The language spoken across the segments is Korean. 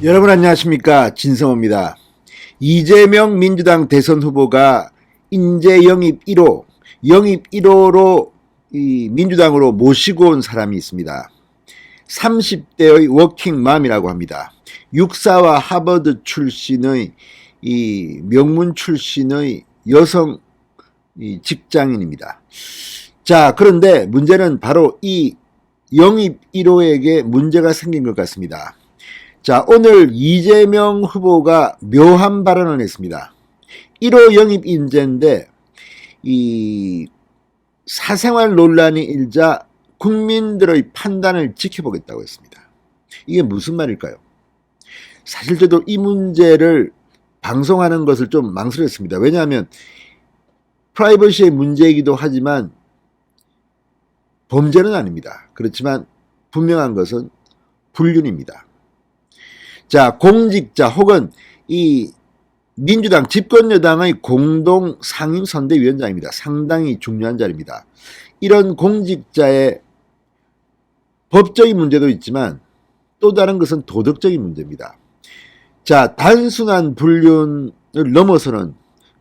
여러분 안녕하십니까, 진성호입니다. 이재명 민주당 대선 후보가 인재 영입 1호, 영입 1호로 민주당으로 모시고 온 사람이 있습니다. 30대의 워킹맘이라고 합니다. 육사와 하버드 출신의 명문 출신의 여성 직장인입니다. 자, 그런데 문제는 바로 이 영입 1호에게 문제가 생긴 것 같습니다. 자, 오늘 이재명 후보가 묘한 발언을 했습니다. 1호 영입 인재인데 이 사생활 논란이 일자 국민들의 판단을 지켜보겠다고 했습니다. 이게 무슨 말일까요? 사실 저도 이 문제를 방송하는 것을 좀 망설였습니다. 왜냐하면 프라이버시의 문제이기도 하지만 범죄는 아닙니다. 그렇지만 분명한 것은 불륜입니다. 자, 공직자 혹은 이 민주당 집권여당의 공동 상임선대위원장입니다. 상당히 중요한 자리입니다. 이런 공직자의 법적인 문제도 있지만 또 다른 것은 도덕적인 문제입니다. 자, 단순한 불륜을 넘어서는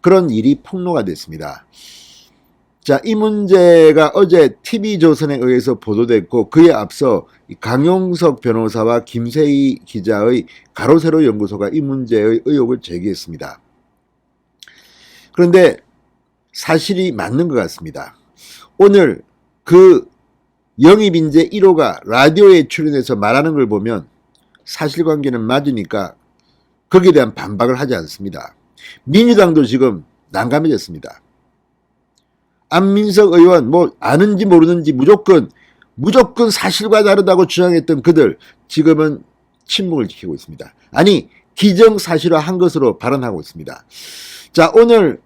그런 일이 폭로가 됐습니다. 자, 이 문제가 어제 TV조선에 의해서 보도됐고 그에 앞서 강용석 변호사와 김세희 기자의 가로세로 연구소가 이 문제의 의혹을 제기했습니다. 그런데 사실이 맞는 것 같습니다. 오늘 그 영입인재 1호가 라디오에 출연해서 말하는 걸 보면 사실관계는 맞으니까 거기에 대한 반박을 하지 않습니다. 민주당도 지금 난감해졌습니다. 안민석 의원 아는지 모르는지 무조건 사실과 다르다고 주장했던 그들 지금은 침묵을 지키고 있습니다. 아니, 기정사실화한 것으로 발언하고 있습니다. 자, 오늘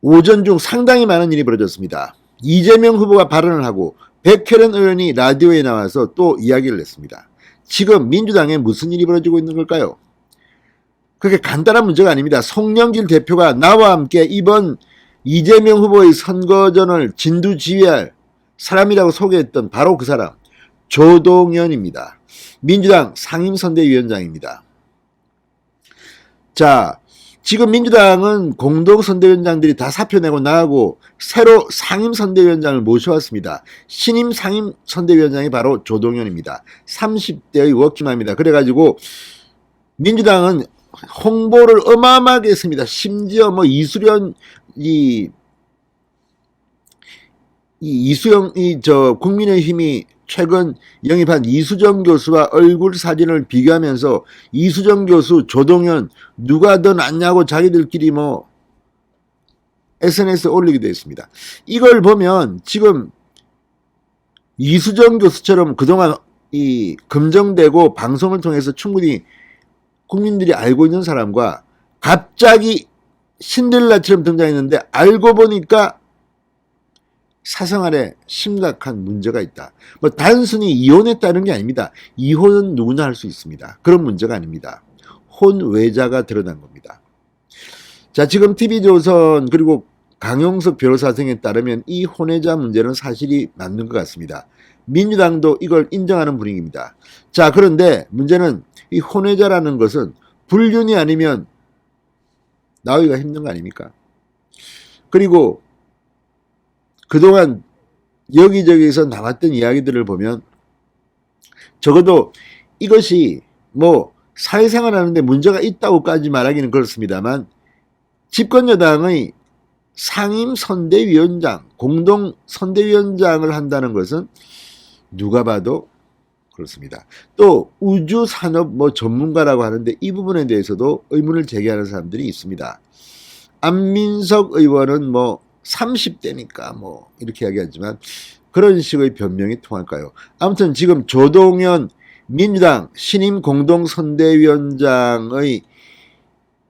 오전 중 상당히 많은 일이 벌어졌습니다. 이재명 후보가 발언을 하고 백혜련 의원이 라디오에 나와서 또 이야기를 했습니다. 지금 민주당에 무슨 일이 벌어지고 있는 걸까요? 그렇게 간단한 문제가 아닙니다. 송영길 대표가 나와 함께 이번 이재명 후보의 선거전을 진두지휘할 사람이라고 소개했던 바로 그 사람, 조동연입니다. 민주당 상임선대위원장입니다. 자, 지금 민주당은 공동선대위원장들이 다 사표 내고 나가고 새로 상임선대위원장을 모셔왔습니다. 신임 상임선대위원장이 바로 조동연입니다. 30대의 워킹맘입니다. 그래가지고 민주당은 홍보를 어마어마하게 했습니다. 심지어 이수련 이수영 국민의힘이 최근 영입한 이수정 교수와 얼굴 사진을 비교하면서 이수정 교수, 조동연 누가 더 낫냐고 자기들끼리 SNS에 올리기도 했습니다. 이걸 보면 지금 이수정 교수처럼 그동안 검증되고 방송을 통해서 충분히 국민들이 알고 있는 사람과 갑자기 신데렐라처럼 등장했는데 알고 보니까 사생활에 심각한 문제가 있다. 단순히 이혼했다는 게 아닙니다. 이혼은 누구나 할 수 있습니다. 그런 문제가 아닙니다. 혼외자가 드러난 겁니다. 자, 지금 TV조선 그리고 강용석 변호사 등에 따르면 이 혼외자 문제는 사실이 맞는 것 같습니다. 민주당도 이걸 인정하는 분위기입니다. 자, 그런데 문제는 이 혼외자라는 것은 불륜이 아니면 나오기가 힘든 거 아닙니까? 그리고 그동안 여기저기서 나왔던 이야기들을 보면 적어도 이것이 사회생활 하는데 문제가 있다고까지 말하기는 그렇습니다만 집권여당의 상임선대위원장, 공동선대위원장을 한다는 것은 누가 봐도 그렇습니다. 또 우주산업 전문가라고 하는데 이 부분에 대해서도 의문을 제기하는 사람들이 있습니다. 안민석 의원은 30대니까 이렇게 이야기하지만 그런 식의 변명이 통할까요? 아무튼 지금 조동연 민주당 신임 공동선대위원장의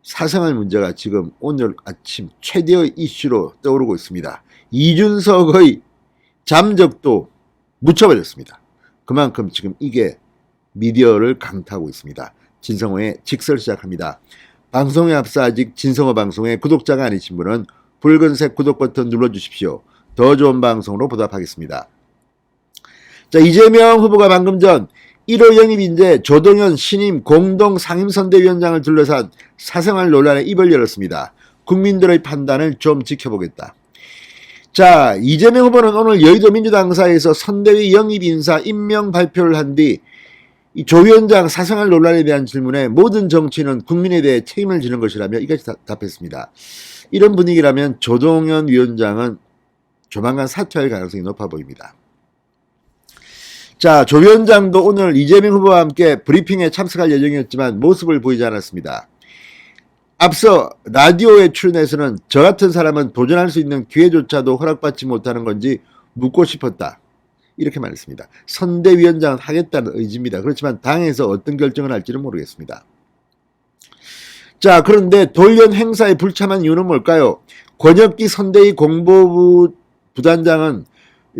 사생활 문제가 지금 오늘 아침 최대의 이슈로 떠오르고 있습니다. 이준석의 잠적도 묻혀버렸습니다. 그만큼 지금 이게 미디어를 강타하고 있습니다. 진성호의 직설 시작합니다. 방송에 앞서 아직 진성호 방송의 구독자가 아니신 분은 붉은색 구독 버튼 눌러주십시오. 더 좋은 방송으로 보답하겠습니다. 자, 이재명 후보가 방금 전 1호 영입인재 조동연 신임 공동 상임선대위원장을 둘러싼 사생활 논란에 입을 열었습니다. 국민들의 판단을 좀 지켜보겠다. 자, 이재명 후보는 오늘 여의도 민주당사에서 선대위 영입 인사 임명 발표를 한 뒤 조 위원장 사생활 논란에 대한 질문에 모든 정치는 국민에 대해 책임을 지는 것이라며 이같이 답했습니다. 이런 분위기라면 조동연 위원장은 조만간 사퇴할 가능성이 높아 보입니다. 자, 조 위원장도 오늘 이재명 후보와 함께 브리핑에 참석할 예정이었지만 모습을 보이지 않았습니다. 앞서 라디오에 출연해서는 저 같은 사람은 도전할 수 있는 기회조차도 허락받지 못하는 건지 묻고 싶었다. 이렇게 말했습니다. 선대위원장은 하겠다는 의지입니다. 그렇지만 당에서 어떤 결정을 할지는 모르겠습니다. 자, 그런데 돌연 행사에 불참한 이유는 뭘까요? 권혁기 선대위 공보부 부단장은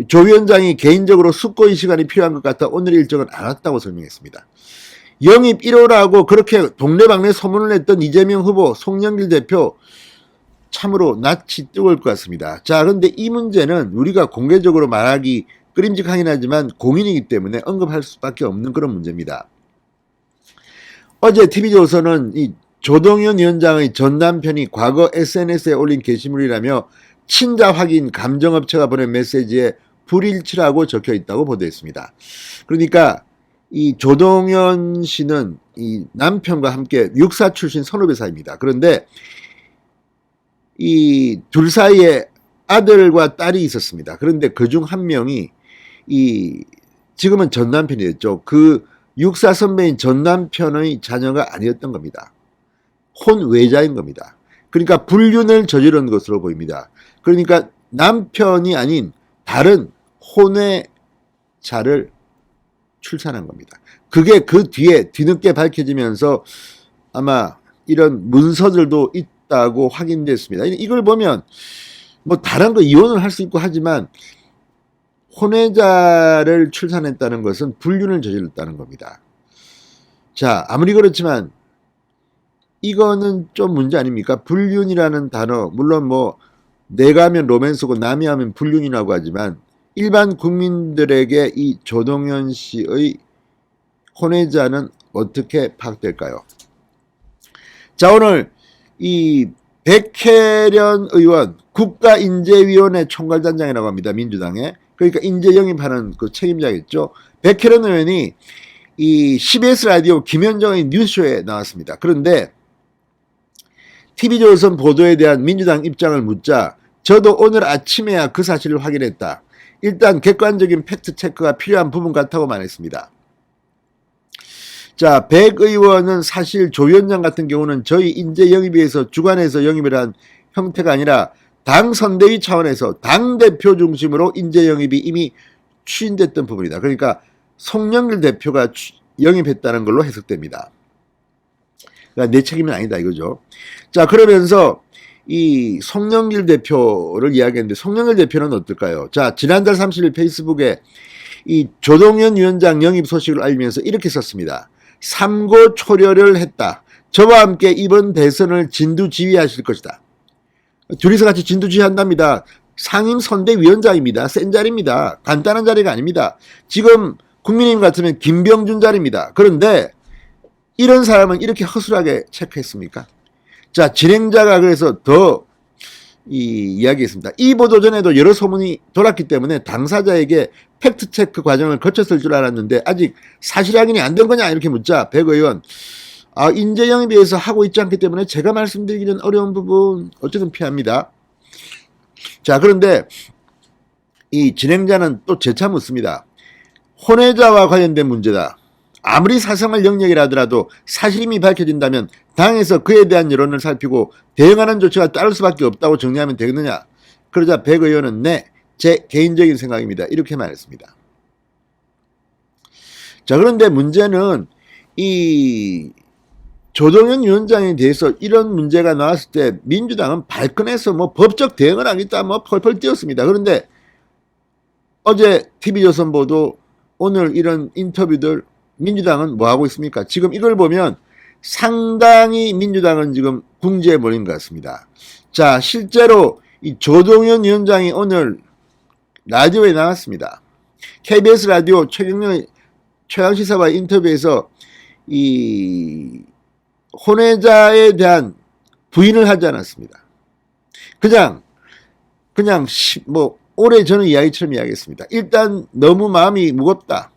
조 위원장이 개인적으로 숙고의 시간이 필요한 것 같아 오늘 일정은 안 왔다고 설명했습니다. 영입 1호라고 그렇게 동네방네 소문을 냈던 이재명 후보, 송영길 대표 참으로 낯이 뜨거울 것 같습니다. 자, 그런데 이 문제는 우리가 공개적으로 말하기 끄림직하긴 하지만 공인이기 때문에 언급할 수밖에 없는 그런 문제입니다. 어제 TV조선은 이 조동연 위원장의 전 남편이 과거 SNS에 올린 게시물이라며 친자 확인 감정업체가 보낸 메시지에 불일치라고 적혀 있다고 보도했습니다. 그러니까 이 조동연 씨는 이 남편과 함께 육사 출신 선후배사입니다. 그런데 이 둘 사이에 아들과 딸이 있었습니다. 그런데 그중 한 명이 지금은 전 남편이 됐죠. 그 육사 선배인 전 남편의 자녀가 아니었던 겁니다. 혼외자인 겁니다. 그러니까 불륜을 저지른 것으로 보입니다. 그러니까 남편이 아닌 다른 혼외자를 출산한 겁니다. 그게 그 뒤에 뒤늦게 밝혀지면서 아마 이런 문서들도 있다고 확인됐습니다. 이걸 보면 뭐 다른 거 이혼을 할 수 있고 하지만 혼외자를 출산했다는 것은 불륜을 저질렀다는 겁니다. 자, 아무리 그렇지만 이거는 좀 문제 아닙니까? 불륜이라는 단어, 물론 뭐 내가 하면 로맨스고 남이 하면 불륜이라고 하지만 일반 국민들에게 이 조동연 씨의 혼외자는 어떻게 파악될까요? 자, 오늘 이 백혜련 의원 국가인재위원회 총괄단장이라고 합니다. 민주당에. 그러니까 인재 영입하는 그 책임자겠죠. 백혜련 의원이 이 CBS 라디오 김현정의 뉴스쇼에 나왔습니다. 그런데 TV조선 보도에 대한 민주당 입장을 묻자 저도 오늘 아침에야 그 사실을 확인했다. 일단 객관적인 팩트체크가 필요한 부분 같다고 말했습니다. 자, 백 의원은 사실 조 위원장 같은 경우는 저희 인재 영입위에서 주관해서 영입을 한 형태가 아니라 당 선대위 차원에서 당대표 중심으로 인재 영입이 이미 추진됐던 부분이다. 그러니까 송영길 대표가 영입했다는 걸로 해석됩니다. 그러니까 내 책임은 아니다 이거죠. 자, 그러면서 이 송영길 대표를 이야기했는데 송영길 대표는 어떨까요? 자, 지난달 30일 페이스북에 이 조동연 위원장 영입 소식을 알리면서 이렇게 썼습니다. 삼고 초려를 했다. 저와 함께 이번 대선을 진두지휘하실 것이다. 둘이서 같이 진두지휘한답니다. 상임선대위원장입니다. 센 자리입니다. 간단한 자리가 아닙니다. 지금 국민의힘 같으면 김병준 자리입니다. 그런데 이런 사람은 이렇게 허술하게 체크했습니까? 자, 진행자가 그래서 더 이야기했습니다. 이 보도 전에도 여러 소문이 돌았기 때문에 당사자에게 팩트체크 과정을 거쳤을 줄 알았는데 아직 사실 확인이 안 된 거냐 이렇게 묻자 백 의원 인재 영입에 대해서 하고 있지 않기 때문에 제가 말씀드리기는 어려운 부분 어쨌든 피합니다. 자, 그런데 이 진행자는 또 재차 묻습니다. 혼외자와 관련된 문제다. 아무리 사생활 영역이라 하더라도 사실임이 밝혀진다면 당에서 그에 대한 여론을 살피고 대응하는 조치가 따를 수밖에 없다고 정리하면 되겠느냐. 그러자 백 의원은 네, 제 개인적인 생각입니다. 이렇게 말했습니다. 자, 그런데 문제는 이 조동연 위원장에 대해서 이런 문제가 나왔을 때 민주당은 발끈해서 뭐 법적 대응을 하겠다 뭐 펄펄 뛰었습니다. 그런데 어제 TV조선 보도 오늘 이런 인터뷰들 민주당은 뭐 하고 있습니까? 지금 이걸 보면 상당히 민주당은 지금 궁지에 몰린 것 같습니다. 자, 실제로 이 조동연 위원장이 오늘 라디오에 나왔습니다. KBS 라디오 최경영의 최강시사와 인터뷰에서 이 혼외자에 대한 부인을 하지 않았습니다. 그냥 뭐 오래전 이야기처럼 이야기했습니다. 일단 너무 마음이 무겁다.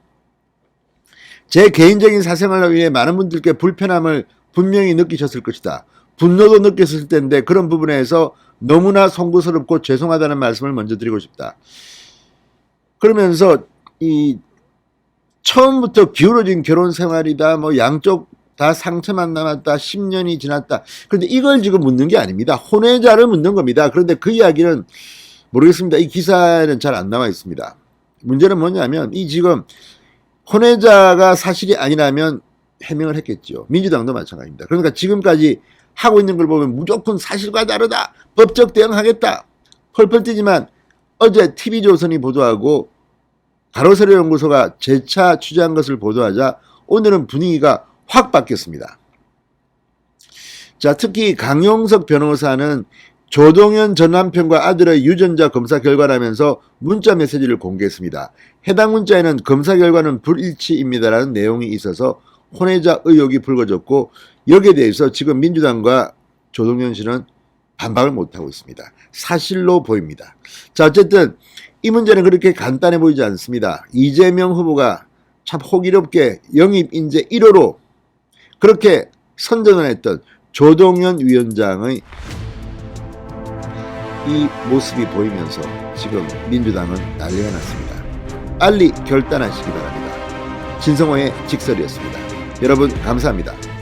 제 개인적인 사생활을 위해 많은 분들께 불편함을 분명히 느끼셨을 것이다. 분노도 느꼈을 텐데 그런 부분에서 너무나 송구스럽고 죄송하다는 말씀을 먼저 드리고 싶다. 그러면서 이 처음부터 기울어진 결혼 생활이다. 뭐 양쪽 다 상처만 남았다. 10년이 지났다. 그런데 이걸 지금 묻는 게 아닙니다. 혼외자를 묻는 겁니다. 그런데 그 이야기는 모르겠습니다. 이 기사에는 잘 안 나와 있습니다. 문제는 뭐냐면 이 지금 혼외자가 사실이 아니라면 해명을 했겠죠. 민주당도 마찬가지입니다. 그러니까 지금까지 하고 있는 걸 보면 무조건 사실과 다르다. 법적 대응하겠다. 펄펄 뛰지만 어제 TV조선이 보도하고 가로세로연구소가 재차 취재한 것을 보도하자 오늘은 분위기가 확 바뀌었습니다. 자, 특히 강용석 변호사는 조동현 전 남편과 아들의 유전자 검사 결과라면서 문자 메시지를 공개했습니다. 해당 문자에는 검사 결과는 불일치입니다라는 내용이 있어서 혼외자 의혹이 불거졌고 여기에 대해서 지금 민주당과 조동현 씨는 반박을 못하고 있습니다. 사실로 보입니다. 자, 어쨌든 이 문제는 그렇게 간단해 보이지 않습니다. 이재명 후보가 참 호기롭게 영입 인재 1호로 그렇게 선전을 했던 조동현 위원장의 이 모습이 보이면서 지금 민주당은 난리가 났습니다. 빨리 결단하시기 바랍니다. 진성호의 직설이었습니다. 여러분 감사합니다.